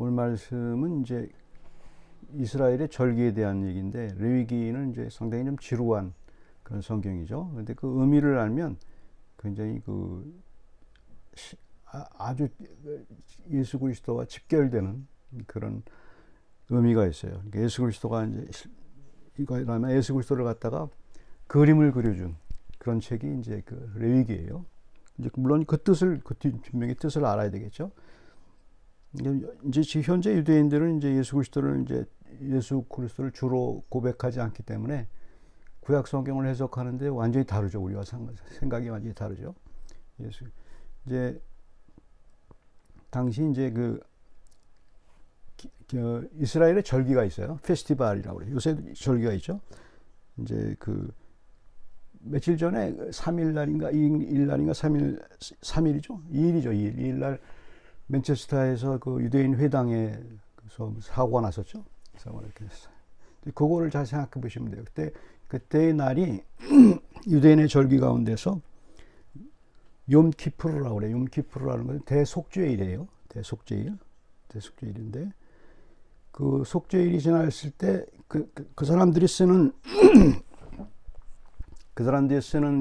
오늘 말씀은 이제 이스라엘의 절기에 대한 얘기인데, 레위기는 이제 상당히 좀 지루한 그런 성경이죠. 그런데 그 의미를 알면 굉장히 아주 예수 그리스도와 직결되는 그런 의미가 있어요. 그러니까 예수 그리스도가 이제 이거라면 예수 그리스도를 갖다가 그림을 그려준 그런 책이 이제 그 레위기예요. 이제 물론 그 뜻을, 그 뒷면의 뜻을 알아야 되겠죠. 이제 현재 유대인들은 이제 예수 그리스도를 주로 고백하지 않기 때문에 구약 성경을 해석하는데 완전히 다르죠. 우리와 생각이 완전히 다르죠. 이제 당시 이제 이스라엘의 절기가 있어요. 페스티벌이라고 그래요. 요새 절기가 있죠. 이제 며칠 전에 3일 날인가 2일 날인가 3일이죠. 2일 날 맨체스터에서 그 유대인 회당에서 사고가 났었죠. 사고가 이렇게 됐어요. 그거를 잘 생각해 보시면 돼요. 그때의 날이 유대인의 절기 가운데서 욤키푸르라고 그래요. 욤키푸르라는 것은 대속죄일이에요. 대속죄일인데 그 속죄일이 지났을 때 그 사람들이 쓰는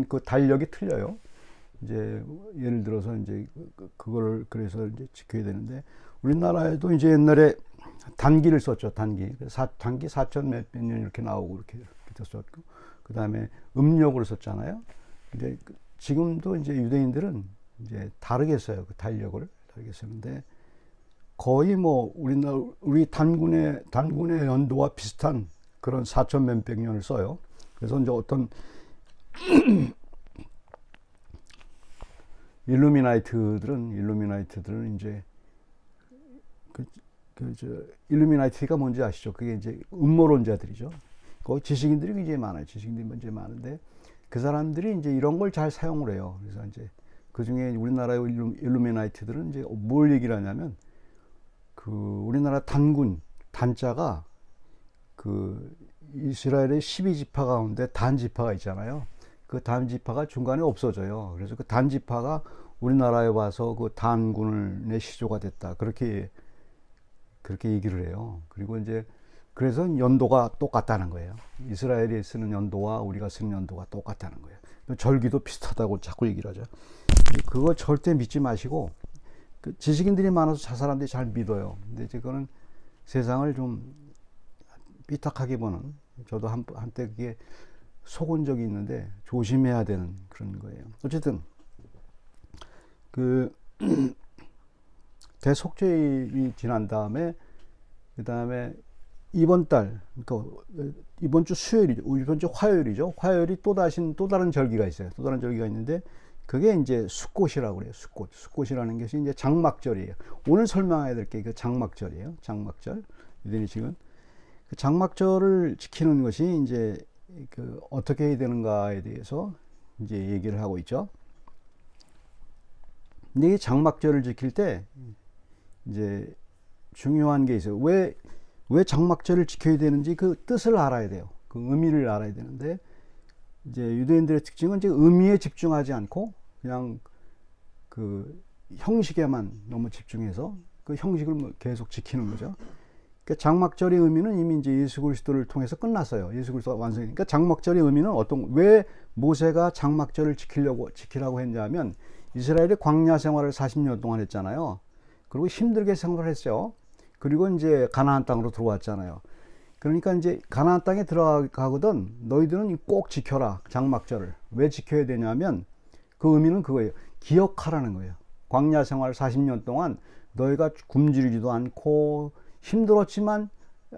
그 달력이 틀려요. 이제 예를 들어서 이제 그거를 그래서 이제 지켜야 되는데, 우리나라에도 이제 옛날에 단기를 썼죠. 단기 4천 몇 년 이렇게 나오고 이렇게 썼고, 그 다음에 음력으로 썼잖아요. 근데 지금도 이제 유대인들은 이제 다르게 써요. 그 달력을 다르게 쓰는데, 거의 뭐 우리 단군의 연도와 비슷한 그런 4천 몇백 년을 써요. 그래서 이제 어떤 일루미나이트들은 이제 일루미나이트가 뭔지 아시죠? 그게 이제 음모론자들이죠. 거기 지식인들이 굉장히 많아요. 지식인들이 먼저 많은데 그 사람들이 이제 이런 걸 잘 사용을 해요. 그래서 이제 그 중에 우리나라의 일루미나이트들은 이제 뭘 얘기를 하냐면, 우리나라 단자가 이스라엘의 12지파 가운데 단지파가 있잖아요. 그 단지파가 중간에 없어져요. 그래서 그 단지파가 우리나라에 와서 그 단군의 시조가 됐다. 그렇게 얘기를 해요. 그리고 이제 그래서 연도가 똑같다는 거예요. 이스라엘이 쓰는 연도와 우리가 쓰는 연도가 똑같다는 거예요. 절기도 비슷하다고 자꾸 얘기를 하죠. 그거 절대 믿지 마시고, 지식인들이 많아서 사람들이 잘 믿어요. 근데 이제 그거는 세상을 좀 삐딱하게 보는, 저도 한때 그게 속은 적이 있는데 조심해야 되는 그런 거예요. 어쨌든 대속죄일이 지난 다음에 이번 주 수요일이죠. 이번 주 화요일이죠. 화요일이 또 다른 절기가 있어요. 또 다른 절기가 있는데 그게 이제 숫꽃이라고 그래요. 숫꽃이라는 것이 이제 장막절이에요. 오늘 설명해야 될 게 그 장막절이에요. 장막절. 유대인이 지금 그 장막절을 지키는 것이 이제 어떻게 해야 되는가에 대해서 이제 얘기를 하고 있죠. 근데 이 장막절을 지킬 때 이제 중요한 게 있어요. 왜 장막절을 지켜야 되는지 그 뜻을 알아야 돼요. 그 의미를 알아야 되는데, 이제 유대인들의 특징은 이제 의미에 집중하지 않고 그냥 그 형식에만 너무 집중해서 그 형식을 계속 지키는 거죠. 그러니까 장막절의 의미는 이미 이제 예수 그리스도를 통해서 끝났어요. 예수 그리스도가 완성이니까. 장막절의 의미는 왜 모세가 장막절을 지키라고 했냐면, 이스라엘이 광야 생활을 40년 동안 했잖아요. 그리고 힘들게 생활했어요. 그리고 이제 가나안 땅으로 들어왔잖아요. 그러니까 이제 가나안 땅에 들어가거든 너희들은 꼭 지켜라. 장막절을. 왜 지켜야 되냐면 그 의미는 그거예요. 기억하라는 거예요. 광야 생활 40년 동안 너희가 굶주리지도 않고 힘들었지만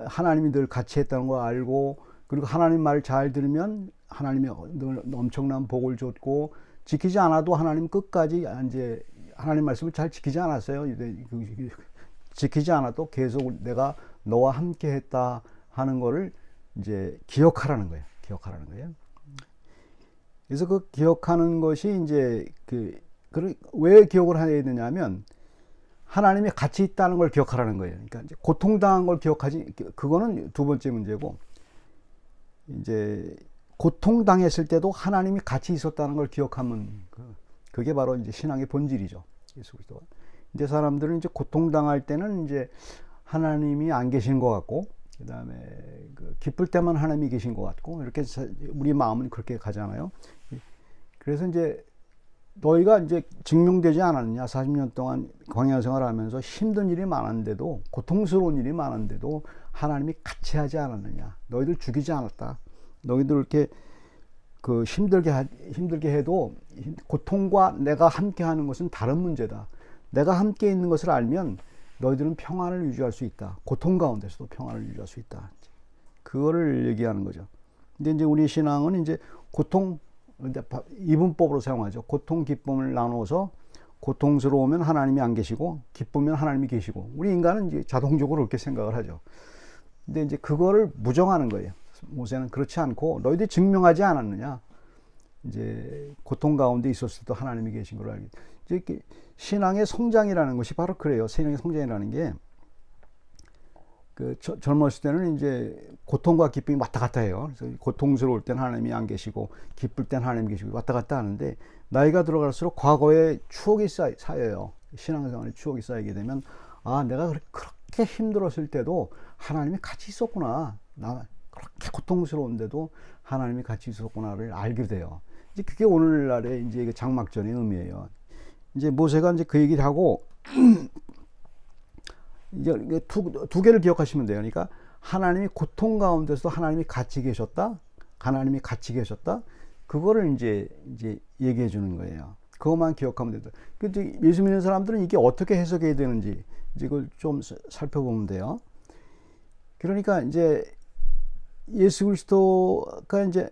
하나님이 늘 같이 했다는 걸 알고, 그리고 하나님 말을 잘 들으면 하나님이 늘 엄청난 복을 줬고, 지키지 않아도 하나님 끝까지 이제 하나님 말씀을 잘 지키지 않았어요. 지키지 않아도 계속 내가 너와 함께 했다 하는 거를 이제 기억하라는 거예요. 그래서 그 기억하는 것이 이제 왜 기억을 해야 되냐면, 하나님이 같이 있다는 걸 기억하라는 거예요. 그러니까 이제 고통당한 걸 기억하지, 그거는 두 번째 문제고, 이제 고통당했을 때도 하나님이 같이 있었다는 걸 기억하면 그게 바로 이제 신앙의 본질이죠. 예수 그리스도가. 이제 사람들은 이제 고통당할 때는 이제 하나님이 안 계신 것 같고, 그 다음에 그 기쁠 때만 하나님이 계신 것 같고, 이렇게 우리 마음은 그렇게 가잖아요. 그래서 이제 너희가 이제 증명되지 않았느냐. 40년 동안 광야 생활하면서 힘든 일이 많은데도, 고통스러운 일이 많은데도 하나님이 같이 하지 않았느냐. 너희들 죽이지 않았다. 너희들 이렇게 그 힘들게 해도 고통과 내가 함께 하는 것은 다른 문제다. 내가 함께 있는 것을 알면 너희들은 평안을 유지할 수 있다. 고통 가운데서도 평안을 유지할 수 있다. 그거를 얘기하는 거죠. 근데 이제 우리 신앙은 이제 고통, 이분법으로 사용하죠. 고통, 기쁨을 나눠서 고통스러우면 하나님이 안 계시고 기쁘면 하나님이 계시고, 우리 인간은 이제 자동적으로 그렇게 생각을 하죠. 근데 이제 그거를 부정하는 거예요. 모세는 그렇지 않고 너희들이 증명하지 않았느냐. 이제 고통 가운데 있었을 때 하나님이 계신 걸 알게. 이제 신앙의 성장이라는 것이 바로 그래요. 신앙의 성장이라는 게 그 젊었을 때는 이제 고통과 기쁨이 왔다 갔다 해요. 그래서 고통스러울 땐 하나님이 안 계시고 기쁠 땐 하나님이 계시고 왔다 갔다 하는데, 나이가 들어갈수록 과거의 추억이 쌓여요. 신앙생활의 추억이 쌓이게 되면, 아, 내가 그렇게 힘들었을 때도 하나님이 같이 있었구나. 나 그렇게 고통스러운데도 하나님이 같이 있었구나를 알게 돼요. 이제 그게 오늘날의 이제 장막전의 의미예요. 이제 모세가 이제 그 얘기를 하고 이제 두 개를 기억하시면 돼요. 그러니까 하나님이 고통 가운데서도 하나님이 같이 계셨다. 하나님이 같이 계셨다. 그거를 이제 얘기해 주는 거예요. 그것만 기억하면 된다. 근데 예수 믿는 사람들은 이게 어떻게 해석해야 되는지 이걸 좀 살펴보면 돼요. 그러니까 이제 예수 그리스도가 이제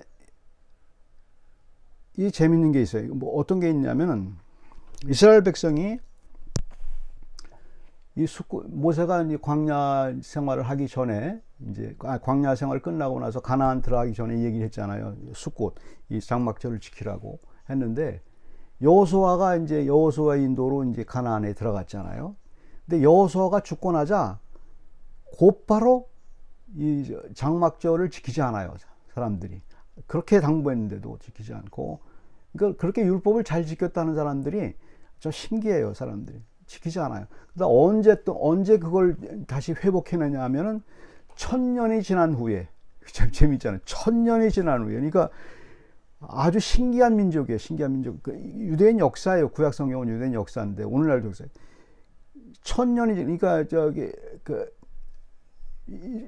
이 재밌는 게 있어요. 뭐 어떤 게 있냐면은, 이스라엘 백성이 모세가 이제 광야 생활을 하기 전에, 이제 광야 생활 끝나고 나서 가나안 들어가기 전에 얘기를 했잖아요. 숫꽃, 이 장막절을 지키라고 했는데, 여호수아의 인도로 이제 가나안에 들어갔잖아요. 근데 여호수아가 죽고 나자 곧바로 이 장막절을 지키지 않아요. 사람들이 그렇게 당부했는데도 지키지 않고, 그러니까 그렇게 율법을 잘 지켰다는 사람들이 좀 신기해요. 사람들이 지키지 않아요. 그래서 언제 그걸 다시 회복해내냐 하면은 1000년이 지난 후에. 참 재밌잖아요. 1000년이 지난 후에. 그러니까 아주 신기한 민족이에요. 신기한 민족. 유대인 역사예요. 구약 성경은 유대인 역사인데 오늘날도 역사예요. 1000년이, 그러니까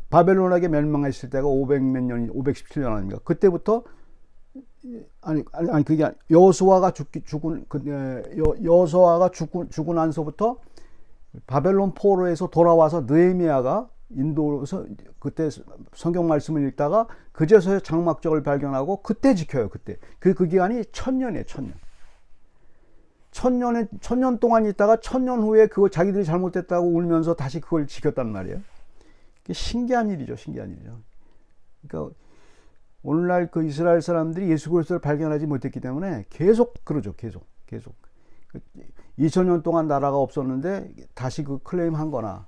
바벨론에게 멸망했을 때가 500몇 년, 517년 아닙니까? 그때부터, 그게 여호수아가 죽고 난서부터 바벨론 포로에서 돌아와서 느헤미야가 인도에서 그때 성경 말씀을 읽다가 그제서야 장막절을 발견하고 그때 지켜요. 그때 그 기간이 1000년이에요. 1000년. 1000년 동안 있다가 1000년 후에 그거 자기들이 잘못됐다고 울면서 다시 그걸 지켰단 말이에요. 신기한 일이죠. 신기한 일이죠. 그러니까 오늘날 그 이스라엘 사람들이 예수 그리스도를 발견하지 못했기 때문에 계속 그러죠. 계속 2000년 동안 나라가 없었는데 다시 그 클레임한 거나,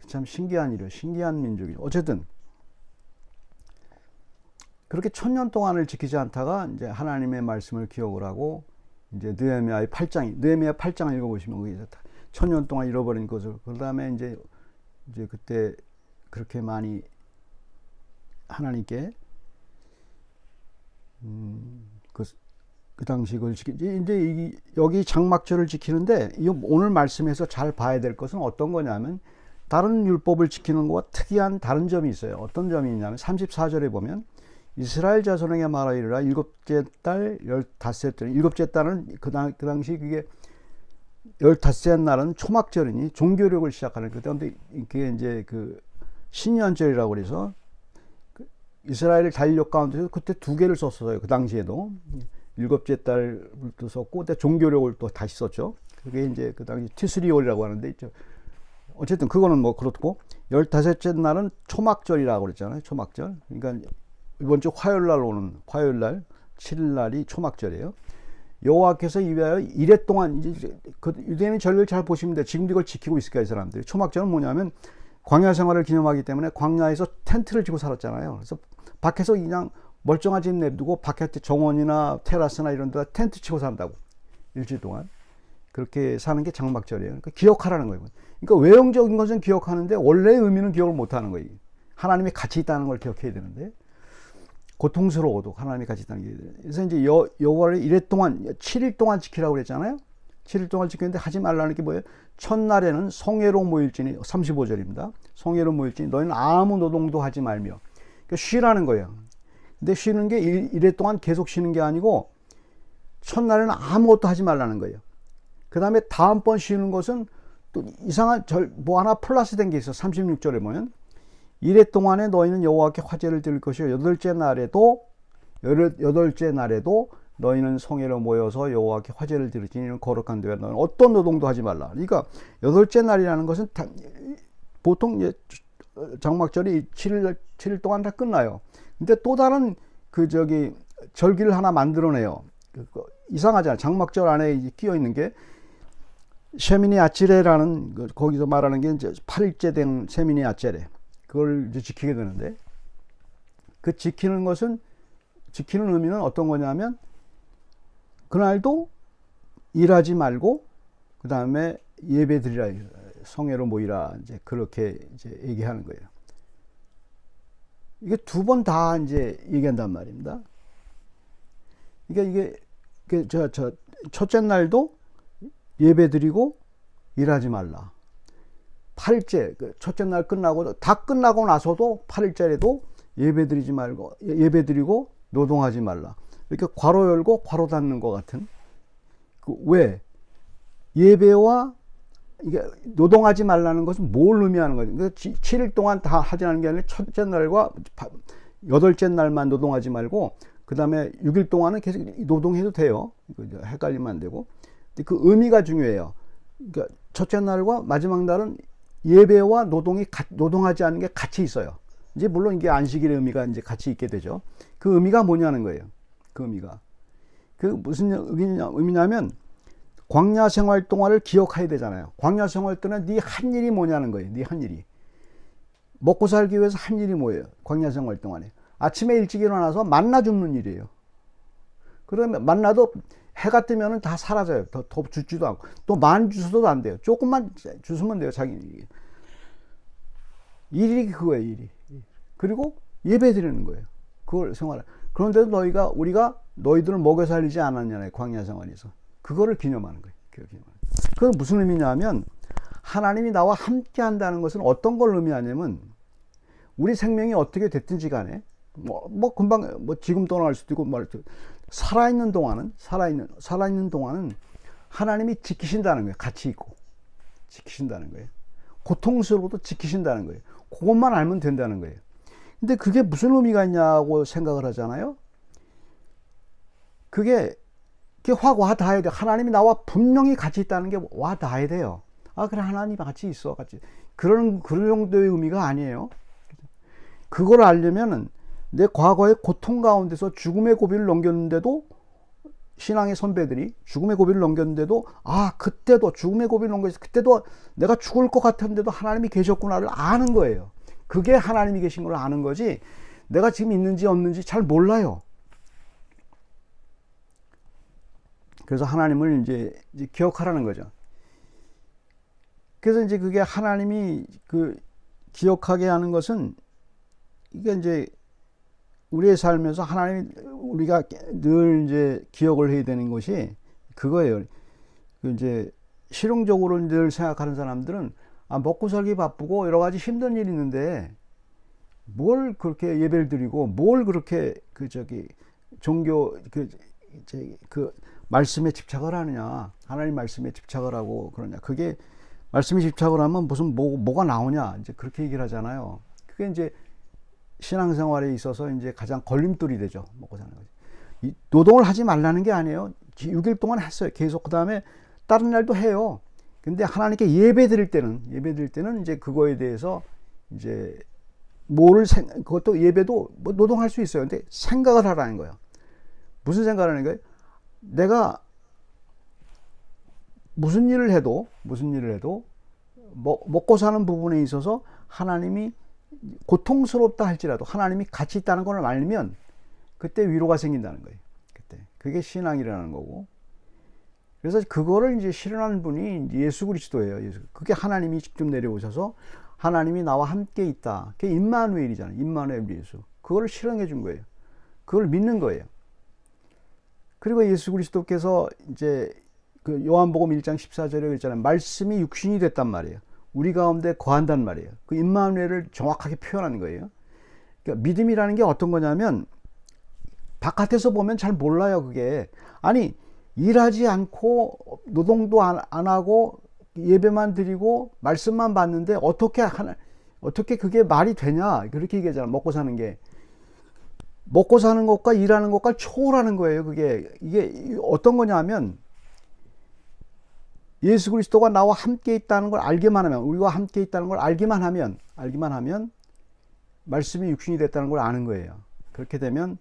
참 신기한 일이에요. 신기한 민족이죠. 어쨌든 그렇게 1000년 동안을 지키지 않다가 이제 하나님의 말씀을 기억을 하고, 이제 느헤미야 8장 읽어보시면 거기서 1000년 동안 잃어버린 것을, 그 다음에 이제 그때 그렇게 많이 하나님께 그 당시 그걸 이제 여기 장막절을 지키는데, 이 오늘 말씀에서 잘 봐야 될 것은 어떤 거냐면, 다른 율법을 지키는 것과 특이한 다른 점이 있어요. 어떤 점이 있냐면 34절에 보면, 이스라엘 자손에게 말하이르라. 일곱째 달 15째, 일곱째 달은 그 당시 그게 15째 날은 초막절이니 종교력을 시작하는, 그런데 그게 이제 그 신년절이라고 그래서 이스라엘 달력 가운데서 그때 두 개를 썼어요. 그 당시에도 일곱째 달도 썼고, 그때 종교력을 또 다시 썼죠. 그게 이제 그 당시 티스리올이라고 하는데 있죠. 어쨌든 그거는 뭐 그렇고, 15째 날은 초막절이라고 그랬잖아요. 초막절. 그러니까 이번 주 화요일날 오는, 화요일날 7일날이 초막절이에요. 여호와께서 이래 동안 이제 그 유대인의 절기를 잘 보시면 돼요. 지금도 이걸 지키고 있을까요, 이 사람들이? 초막절은 뭐냐면 광야 생활을 기념하기 때문에 광야에서 텐트를 치고 살았잖아요. 그래서 밖에서 그냥 멀쩡한 집 내두고 바깥에 정원이나 테라스나 이런 데다 텐트 치고 산다고, 일주일 동안. 그렇게 사는 게 장막절이에요. 그러니까 기억하라는 거예요. 그러니까 외형적인 것은 기억하는데 원래의 의미는 기억을 못하는 거예요. 하나님이 같이 있다는 걸 기억해야 되는데, 고통스러워도 하나님이 같이 있다는 게. 그래서 이제 여호와를 이래 동안 7일 동안 지키라고 그랬잖아요. 7일 동안 지켰는데 하지 말라는 게 뭐예요? 첫날에는 성회로 모일지니, 35절입니다. 성회로 모일지니 너희는 아무 노동도 하지 말며. 그러니까 쉬라는 거예요. 근데 쉬는 게 이래 동안 계속 쉬는 게 아니고 첫날에는 아무것도 하지 말라는 거예요. 그 다음에 다음번 쉬는 것은 또 이상한 뭐 하나 플러스 된 게 있어. 36절에 보면 이래 동안에 너희는 여호와께 화제를 드릴 것이요 여덟째 날에도 너희는 성회로 모여서 여호와께 화제를 드리지니 거룩한 데에 너희는 어떤 노동도 하지 말라. 그러니까 여덟째 날이라는 것은 보통 장막절이 7일 동안 다 끝나요. 근데 또 다른 절기를 하나 만들어내요. 이상하잖아요. 장막절 안에 끼어 있는 게 셰미니 아찌레라는, 거기서 말하는 게 이제 8일째 된 셰미니 아찌레, 그걸 이제 지키게 되는데, 그 지키는 의미는 어떤 거냐면 그날도 일하지 말고 그 다음에 예배 드리라, 성회로 모이라, 이제 그렇게 이제 얘기하는 거예요. 이게 두 번 다 이제 얘기한단 말입니다. 그러니까 이게 첫째 날도 예배 드리고 일하지 말라. 8일째, 첫째 날 다 끝나고 나서도 8일째에도 예배 드리고 노동하지 말라. 이렇게 괄호 열고 괄호 닫는 것 같은. 왜? 예배와 이게 노동하지 말라는 것은 뭘 의미하는 거죠? 그러니까 7일 동안 다 하지 않는 게 아니라 첫째 날과 8일째 날만 노동하지 말고 그 다음에 6일 동안은 계속 노동해도 돼요. 헷갈리면 안 되고. 근데 그 의미가 중요해요. 그러니까 첫째 날과 마지막 날은 예배와 노동하지 않는 게 같이 있어요. 이제 물론 이게 안식일의 의미가 이제 같이 있게 되죠. 그 의미가 뭐냐는 거예요. 그 의미가. 무슨 의미냐면 광야 생활 동안을 기억해야 되잖아요. 광야 생활 때는 네 한 일이 뭐냐는 거예요. 네 한 일이. 먹고 살기 위해서 한 일이 뭐예요? 광야 생활 동안에. 아침에 일찍 일어나서 만나 줍는 일이에요. 그러면 만나도 해가 뜨면은 다 사라져요. 더 줍지도 않고. 또 많이 주셔도 안 돼요. 조금만 주시면 돼요. 자기 일이 그거예요. 일이. 그리고 예배 드리는 거예요. 그걸 생활해. 그런데도 우리가 너희들을 먹여 살리지 않았냐나요. 광야 생활에서. 그거를 기념하는 거예요. 그건 무슨 의미냐면 하나님이 나와 함께 한다는 것은 어떤 걸 의미하냐면 우리 생명이 어떻게 됐든지 간에 금방 지금 떠날 수도 있고 살아있는 동안은 하나님이 지키신다는 거예요. 같이 있고 지키신다는 거예요. 고통스러워도 지키신다는 거예요. 그것만 알면 된다는 거예요. 근데 그게 무슨 의미가 있냐고 생각을 하잖아요. 그게 확 와 닿아야 돼요. 하나님이 나와 분명히 같이 있다는 게 와 닿아야 돼요. 아, 그래, 하나님이 같이 있어. 그런 정도의 의미가 아니에요. 그걸 알려면은 내 과거의 고통 가운데서 죽음의 고비를 넘겼는데도, 신앙의 선배들이 죽음의 고비를 넘겼는데도, 그때도 죽음의 고비를 넘겼을 그때도 내가 죽을 것 같았는데도 하나님이 계셨구나를 아는 거예요. 그게 하나님이 계신 걸 아는 거지, 내가 지금 있는지 없는지 잘 몰라요. 그래서 하나님을 이제 기억하라는 거죠. 그래서 이제 그게 하나님이 기억하게 하는 것은, 이게 이제 우리의 삶에서 우리가 늘 이제 기억을 해야 되는 것이 그거예요. 이제 실용적으로 늘 생각하는 사람들은 먹고 살기 바쁘고 여러 가지 힘든 일이 있는데 뭘 그렇게 예배를 드리고 뭘 그렇게 종교 말씀에 집착을 하느냐, 하나님 말씀에 집착을 하고 그러냐. 그게 말씀에 집착을 하면 무슨 뭐가 나오냐, 이제 그렇게 얘기를 하잖아요. 그게 이제 신앙생활에 있어서 이제 가장 걸림돌이 되죠. 먹고 사는 거지. 노동을 하지 말라는 게 아니에요. 6일 동안 했어요. 계속. 그 다음에 다른 날도 해요. 근데 하나님께 예배 드릴 때는 이제 그거에 대해서 이제 그것도 예배도 노동할 수 있어요. 근데 생각을 하라는 거예요. 무슨 생각을 하는 거예요? 내가 무슨 일을 해도 먹고 사는 부분에 있어서 하나님이 고통스럽다 할지라도 하나님이 같이 있다는 걸 알면 그때 위로가 생긴다는 거예요. 그때 그게 신앙이라는 거고, 그래서 그거를 이제 실현한 분이 예수 그리스도예요. 그게 하나님이 직접 내려오셔서 하나님이 나와 함께 있다. 그게 임마누엘이잖아요. 임마누엘 예수. 그걸 실현해 준 거예요. 그걸 믿는 거예요. 그리고 예수 그리스도께서 이제 그 요한복음 1장 14절에 그랬잖아요. 말씀이 육신이 됐단 말이에요. 우리 가운데 거한단 말이에요. 그 임마누엘을 정확하게 표현하는 거예요. 그러니까 믿음이라는 게 어떤 거냐면 바깥에서 보면 잘 몰라요. 그게 아니 일하지 않고 노동도 안 하고 예배만 드리고 말씀만 받는데 어떻게 그게 말이 되냐 그렇게 얘기하잖아. 먹고 사는 게 먹고 사는 것과 일하는 것과 초월하는 거예요. 이게 어떤 거냐면 예수 그리스도가 나와 함께 있다는 걸 알기만 하면 우리와 함께 있다는 걸 알기만 하면 말씀이 육신이 됐다는 걸 아는 거예요. 그렇게 되면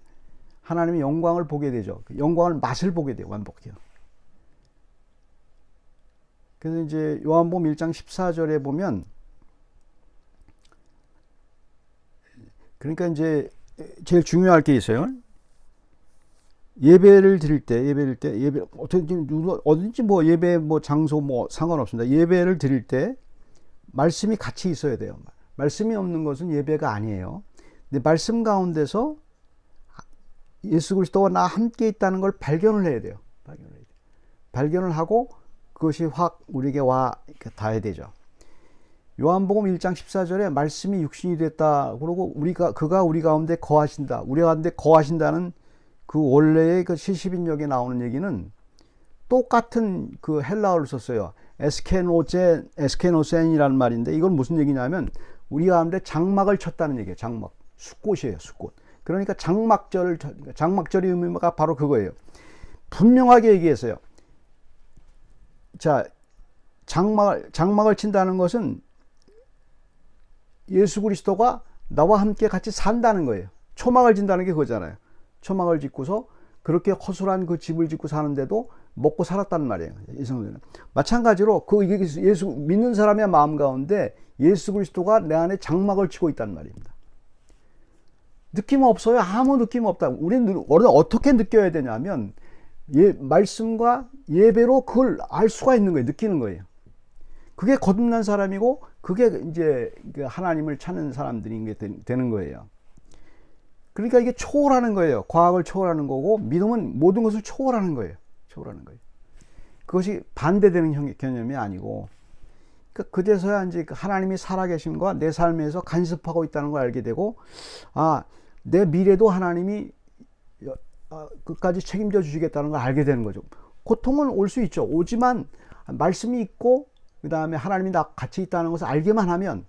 하나님의 영광을 보게 되죠. 그 영광을 맛을 보게 돼요. 완벽해요. 그래서 이제 요한복음 1장 14절에 보면 그러니까 이제 제일 중요할 게 있어요. 예배를 드릴 때 예배 어딘지 뭐 예배 뭐 장소 뭐 상관없습니다. 예배를 드릴 때 말씀이 같이 있어야 돼요. 말씀이 없는 것은 예배가 아니에요. 근데 말씀 가운데서 예수 그리스도와 나 함께 있다는 걸 발견을 해야 돼요. 발견을 하고 그것이 확 우리에게 와 닿아야 되죠. 요한복음 1장 14절에 말씀이 육신이 됐다. 그러고 그가 우리 가운데 거하신다. 우리 가운데 거하신다는 그 원래의 그 70인역에 나오는 얘기는 똑같은 그 헬라어를 썼어요. 에스케노센이라는 말인데 이건 무슨 얘기냐면 우리 가운데 장막을 쳤다는 얘기예요. 장막. 숫꽃이에요. 숫꽃. 그러니까 장막절의 의미가 바로 그거예요. 분명하게 얘기했어요. 자, 장막을 친다는 것은 예수 그리스도가 나와 함께 같이 산다는 거예요. 초막을 짓는다는 게 그거잖아요. 초막을 짓고서 그렇게 허술한 그 집을 짓고 사는데도 먹고 살았단 말이에요. 이성들은. 마찬가지로 예수 믿는 사람의 마음 가운데 예수 그리스도가 내 안에 장막을 치고 있단 말입니다. 느낌 없어요. 아무 느낌 없다. 우리는 어떻게 느껴야 되냐면 말씀과 예배로 그걸 알 수가 있는 거예요. 느끼는 거예요. 그게 거듭난 사람이고 그게 이제 하나님을 찾는 사람들인 게 되는 거예요. 그러니까 이게 초월하는 거예요. 과학을 초월하는 거고 믿음은 모든 것을 초월하는 거예요. 그것이 반대되는 개념이 아니고 그러니까 그제서야 이제 하나님이 살아계심과 내 삶에서 간섭하고 있다는 걸 알게 되고 내 미래도 하나님이 끝까지 책임져 주시겠다는 걸 알게 되는 거죠. 고통은 올 수 있죠. 오지만 말씀이 있고 그 다음에 하나님이 나 같이 있다는 것을 알기만 하면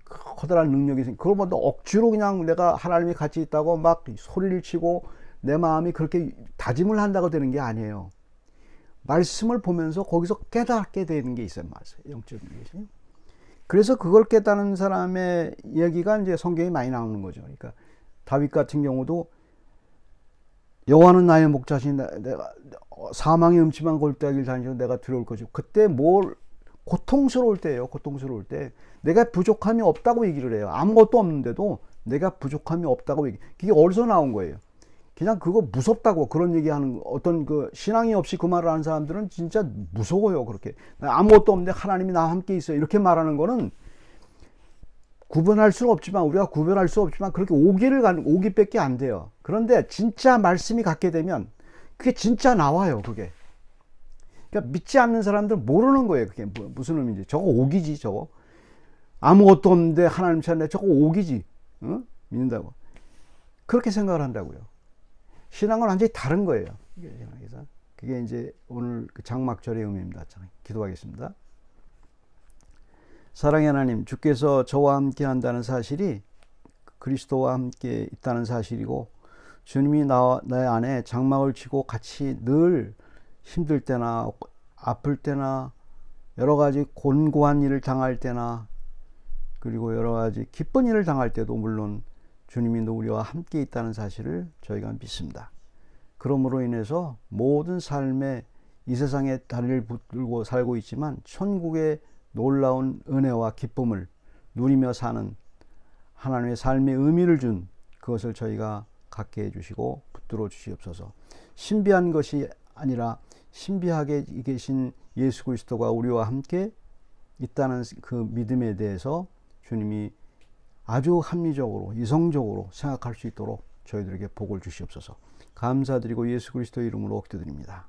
커다란 능력이 생겨. 그걸 뭐 억지로 그냥 내가 하나님이 같이 있다고 막 소리를 치고 내 마음이 그렇게 다짐을 한다고 되는 게 아니에요. 말씀을 보면서 거기서 깨닫게 되는 게 있어요. 영적인 것이. 그래서 그걸 깨닫는 사람의 이야기가 이제 성경에 많이 나오는 거죠. 그러니까 다윗 같은 경우도 여호와는 나의 목자시니 내가 사망의 음침한 골짜기를 다니셔서 내가 들어올 것이고 그때 고통스러울 때예요. 고통스러울 때 내가 부족함이 없다고 얘기를 해요. 아무것도 없는데도 내가 부족함이 없다고 그게 어디서 나온 거예요? 그냥 그거 무섭다고 그런 얘기하는 어떤 그 신앙이 없이 그 말을 하는 사람들은 진짜 무서워요. 그렇게 아무것도 없는데 하나님이 나와 함께 있어요. 이렇게 말하는 거는 우리가 구별할 수 없지만 그렇게 오기밖에 안 돼요. 그런데 진짜 말씀이 갖게 되면 그게 진짜 나와요. 그게. 그러니까 믿지 않는 사람들 모르는 거예요. 그게 무슨 의미인지. 저거 오기지. 저거 아무것도 없는데 하나님 찾는데 저거 오기지. 응? 믿는다고 그렇게 생각을 한다고요. 신앙은 완전히 다른 거예요. 그래서 그게 이제 오늘 그 장막절의 의미입니다. 기도하겠습니다. 사랑의 하나님, 주께서 저와 함께 한다는 사실이 그리스도와 함께 있다는 사실이고 주님이 내 안에 장막을 치고 같이 늘 힘들 때나 아플 때나 여러 가지 곤고한 일을 당할 때나 그리고 여러 가지 기쁜 일을 당할 때도 물론 주님이 우리와 함께 있다는 사실을 저희가 믿습니다. 그러므로 인해서 모든 삶에 이 세상에 다리를 붙들고 살고 있지만 천국의 놀라운 은혜와 기쁨을 누리며 사는 하나님의 삶의 의미를 준 그것을 저희가 갖게 해주시고 붙들어 주시옵소서. 신비한 것이 아니라 신비하게 계신 예수 그리스도가 우리와 함께 있다는 그 믿음에 대해서 주님이 아주 합리적으로 이성적으로 생각할 수 있도록 저희들에게 복을 주시옵소서. 감사드리고 예수 그리스도의 이름으로 기도드립니다.